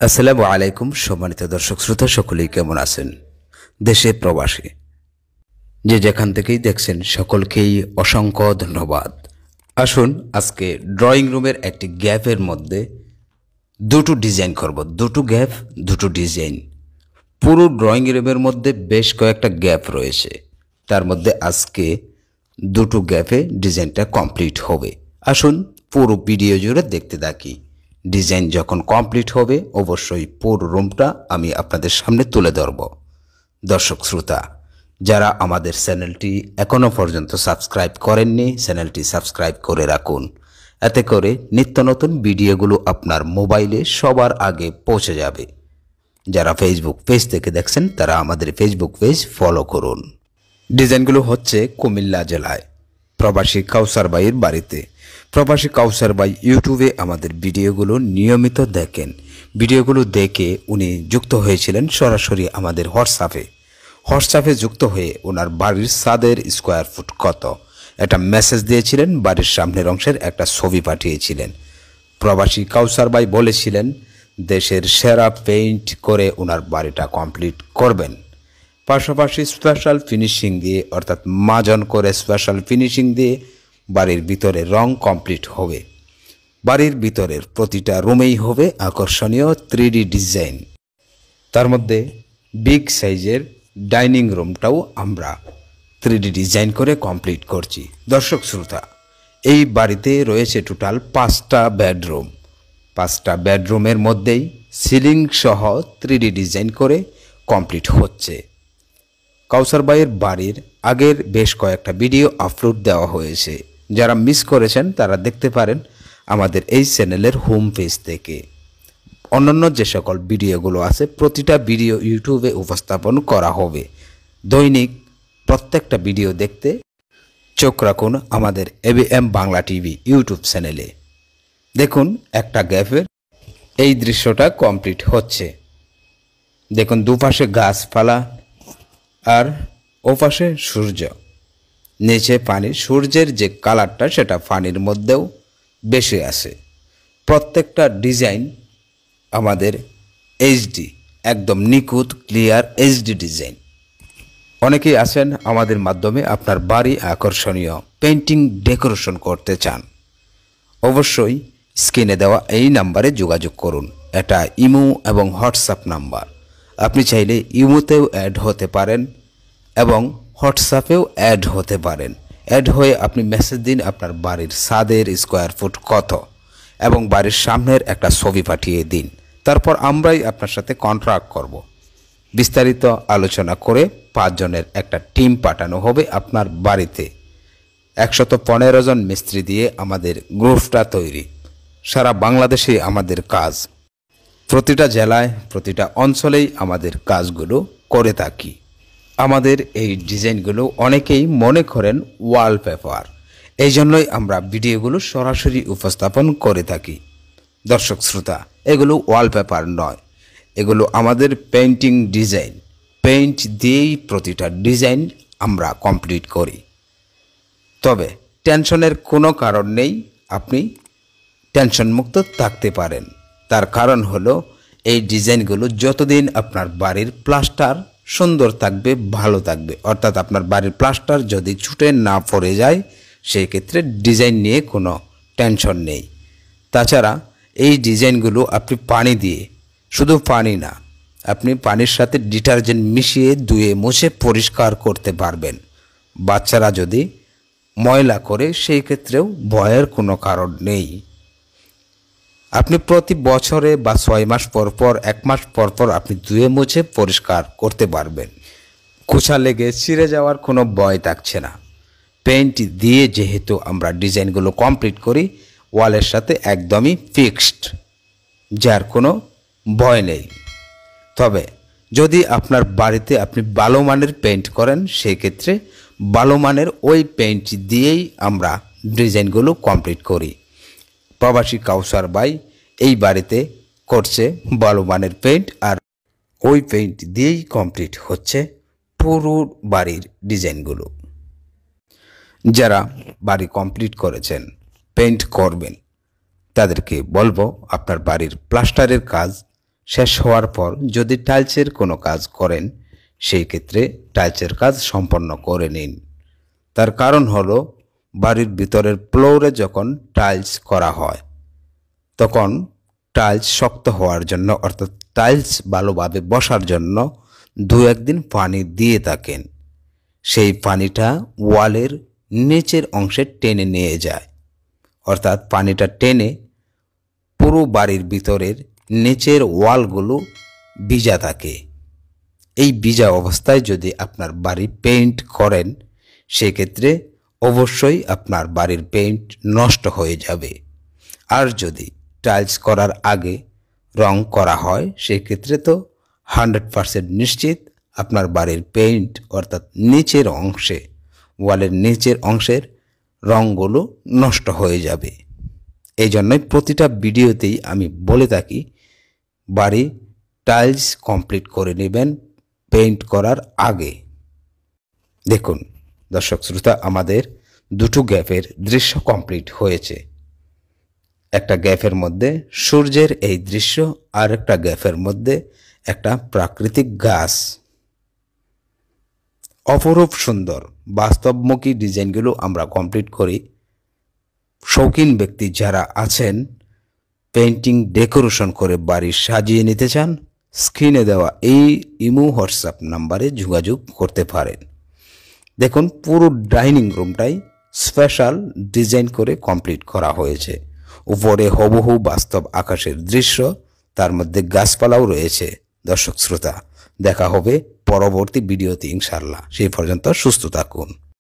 আসসালামু আলাইকুম সম্মানিত দর্শক শ্রোতা সকলেই কেমন আছেন? দেশে প্রবাসী যে যেখান থেকেই দেখছেন সকলকেই অসংখ্য ধন্যবাদ। আসুন আজকে ড্রয়িং রুমের একটি গ্যাপের মধ্যে দুটো ডিজাইন করব। দুটো গ্যাপ, দুটো ডিজাইন। পুরো ড্রয়িং রুমের মধ্যে বেশ কয়েকটা গ্যাপ রয়েছে, তার মধ্যে আজকে দুটো গ্যাপে ডিজাইনটা কমপ্লিট হবে। আসুন পুরো ভিডিও জুড়ে দেখতে থাকি। ডিজাইন যখন কমপ্লিট হবে অবশ্যই পুরো রুমটা আমি আপনাদের সামনে তুলে ধরব। দর্শক শ্রোতা, যারা আমাদের চ্যানেলটি এখনও পর্যন্ত সাবস্ক্রাইব করেননি, চ্যানেলটি সাবস্ক্রাইব করে রাখুন। এতে করে নিত্য নতুন ভিডিওগুলো আপনার মোবাইলে সবার আগে পৌঁছে যাবে। যারা ফেসবুক পেজ থেকে দেখছেন তারা আমাদের ফেসবুক পেজ ফলো করুন। ডিজাইনগুলো হচ্ছে কুমিল্লা জেলায় প্রবাসী কাউসার ভাইয়ের বাড়িতে। প্রবাসী কাউসার ভাই ইউটিউবে আমাদের ভিডিওগুলো নিয়মিত দেখেন। ভিডিওগুলো দেখে উনি যুক্ত হয়েছিলেন সরাসরি আমাদের হোয়াটসঅ্যাপে যুক্ত হয়ে ওনার বাড়ির ছাদের স্কোয়ার ফুট কত একটা মেসেজ দিয়েছিলেন, বাড়ির সামনের অংশের একটা ছবি পাঠিয়েছিলেন। প্রবাসী কাউসার ভাই বলেছিলেন দেশের সেরা পেইন্ট করে ওনার বাড়িটা কমপ্লিট করবেন, পাশাপাশি স্পেশাল ফিনিশিং দিয়ে অর্থাৎ মাজন করে স্পেশাল ফিনিশিং দিয়ে বাড়ির ভিতরে রং কমপ্লিট হবে। বাড়ির ভিতরের প্রতিটা রুমেই হবে আকর্ষণীয় 3D ডিজাইন। তার মধ্যে বিগ সাইজের ডাইনিং রুমটাও আমরা 3D ডিজাইন করে কমপ্লিট করছি। দর্শক শ্রোতা, এই বাড়িতে রয়েছে টোটাল 5টা বেডরুম। 5টা বেডরুমের মধ্যেই সিলিং সহ 3D ডিজাইন করে কমপ্লিট হচ্ছে। কাউসার ভাইয়ের বাড়ির আগের বেশ কয়েকটা ভিডিও আপলোড দেওয়া হয়েছে, যারা মিস করেছেন তারা দেখতে পারেন আমাদের এই চ্যানেলের হোম পেজ থেকে। অন্যান্য যে সকল ভিডিওগুলো আছে প্রতিটা ভিডিও ইউটিউবে উপস্থাপন করা হবে। দৈনিক প্রত্যেকটা ভিডিও দেখতে চোখ রাখুন আমাদের ABM বাংলা টিভি ইউটিউব চ্যানেলে। দেখুন একটা গ্যাপের এই দৃশ্যটা কমপ্লিট হচ্ছে। দেখুন দুপাশে গাছপালা আর ওপাশে সূর্য, নিচে পানি। সূর্যের যে কালারটা সেটা পানির মধ্যেও বেশি আছে। প্রত্যেকটা ডিজাইন আমাদের HD, একদম নিখুঁত ক্লিয়ার HD ডিজাইন। অনেকেই আছেন আমাদের মাধ্যমে আপনার বাড়ি আকর্ষণীয় পেইন্টিং ডেকোরেশন করতে চান, অবশ্যই স্ক্রিনে দেওয়া এই নাম্বারে যোগাযোগ করুন। এটা ইমো এবং হোয়াটসঅ্যাপ নাম্বার। আপনি চাইলে ইমোতেও অ্যাড হতে পারেন এবং হোয়াটসঅ্যাপেও অ্যাড হতে পারেন। অ্যাড হয়ে আপনি মেসেজ দিন আপনার বাড়ির ছাদের স্কোয়ার ফুট কত এবং বাড়ির সামনের একটা ছবি পাঠিয়ে দিন। তারপর আমরাই আপনার সাথে কন্ট্রাক্ট করব। বিস্তারিত আলোচনা করে 5 জনের একটা টিম পাঠানো হবে আপনার বাড়িতে। 115 জন মিস্ত্রি দিয়ে আমাদের গ্রুপটা তৈরি। সারা বাংলাদেশে আমাদের কাজ, প্রতিটা জেলায় প্রতিটা অঞ্চলেই আমাদের কাজগুলো করে থাকি। আমাদের এই ডিজাইনগুলো অনেকেই মনে করেন ওয়ালপেপার, এই জন্যই আমরা ভিডিওগুলো সরাসরি উপস্থাপন করে থাকি। দর্শক শ্রোতা, এগুলো ওয়ালপেপার নয়, এগুলো আমাদের পেইন্টিং ডিজাইন। পেইন্ট দিয়েই প্রতিটা ডিজাইন আমরা কমপ্লিট করি। তবে টেনশনের কোনো কারণ নেই, আপনি টেনশন মুক্ত থাকতে পারেন। তার কারণ হলো এই ডিজাইনগুলো যতদিন আপনার বাড়ির প্লাস্টার সুন্দর থাকবে, ভালো থাকবে, অর্থাৎ আপনার বাড়ির প্লাস্টার যদি ছুটে না পড়ে যায় সেই ক্ষেত্রে ডিজাইন নিয়ে কোনো টেনশন নেই। তাছাড়া এই ডিজাইনগুলো আপনি পানি দিয়ে, শুধু পানি না, আপনি পানির সাথে ডিটারজেন্ট মিশিয়ে ধুয়ে মুছে পরিষ্কার করতে পারবেন। বাচ্চারা যদি ময়লা করে সেই ক্ষেত্রেও ভয়ের কোনো কারণ নেই। আপনি প্রতি বছরে বা 6 মাস পর পর, 1 মাস পর পর আপনি ধুয়ে মুছে পরিষ্কার করতে পারবেন। খোঁচা লেগে ছিঁড়ে যাওয়ার কোনো ভয় থাকছে না। পেইন্ট দিয়ে যেহেতু আমরা ডিজাইনগুলো কমপ্লিট করি, ওয়ালের সাথে একদমই ফিক্সড, যার কোনো ভয় নেই। তবে যদি আপনার বাড়িতে আপনি ভালো মানের পেইন্ট করেন সেই ক্ষেত্রে ভালো মানের ওই পেইন্ট দিয়েই আমরা ডিজাইনগুলো কমপ্লিট করি। প্রবাসী কাউসার ভাই এই বাড়িতে করছে ভালো মানের পেইন্ট, আর ওই পেইন্ট দিয়েই কমপ্লিট হচ্ছে পুরো বাড়ির ডিজাইনগুলো। যারা বাড়ি কমপ্লিট করেছেন, পেইন্ট করবেন, তাদেরকে বলবো আপনার বাড়ির প্লাস্টারের কাজ শেষ হওয়ার পর যদি টাইলসের কোনো কাজ করেন, সেই ক্ষেত্রে টাইলসের কাজ সম্পন্ন করে নিন। তার কারণ হলো বাড়ির ভিতরের ফ্লোরে যখন টাইলস করা হয় তখন টাইলস শক্ত হওয়ার জন্য অর্থাৎ টাইলস ভালোভাবে বসার জন্য 2-1 দিন পানি দিয়ে থাকেন। সেই পানিটা ওয়ালের নিচের অংশে টেনে নিয়ে যায়, অর্থাৎ পানিটা টেনে পুরো বাড়ির ভিতরের নিচের ওয়ালগুলো ভিজা থাকে। এই ভিজা অবস্থায় যদি আপনার বাড়ি পেইন্ট করেন, সেক্ষেত্রে অবশ্যই আপনার বাড়ির পেইন্ট নষ্ট হয়ে যাবে। আর যদি টাইলস করার আগে রং করা হয়, সেক্ষেত্রে তো 100% নিশ্চিত আপনার বাড়ির পেইন্ট অর্থাৎ নিচের অংশে, ওয়ালের নিচের অংশের রঙগুলো নষ্ট হয়ে যাবে। এই জন্যই প্রতিটা ভিডিওতেই আমি বলে থাকি বাড়ি টাইলস কমপ্লিট করে নেবেন পেইন্ট করার আগে। দেখুন দর্শক শ্রোতা, আমাদের দুটো গ্যাপের দৃশ্য কমপ্লিট হয়েছে। একটা গ্যাপের মধ্যে সূর্যের এই দৃশ্য, আর একটা গ্যাপের মধ্যে একটা প্রাকৃতিক গাছ। অপরূপ সুন্দর বাস্তবমুখী ডিজাইনগুলো আমরা কমপ্লিট করি। শৌখিন ব্যক্তি যারা আছেন, পেইন্টিং ডেকোরেশন করে বাড়ি সাজিয়ে নিতে চান, স্ক্রিনে দেওয়া এই ইমো হোয়াটসঅ্যাপ নাম্বারে যোগাযোগ করতে পারেন। দেখুন পুরো ডাইনিং রুমটাই স্পেশাল ডিজাইন করে কমপ্লিট করা হয়েছে। উপরে হুবহু বাস্তব আকাশের দৃশ্য, তার মধ্যে গাছপালাও রয়েছে। দর্শক শ্রোতা, দেখা হবে পরবর্তী ভিডিওতে ইনশাআল্লাহ। সেই পর্যন্ত সুস্থ থাকুন।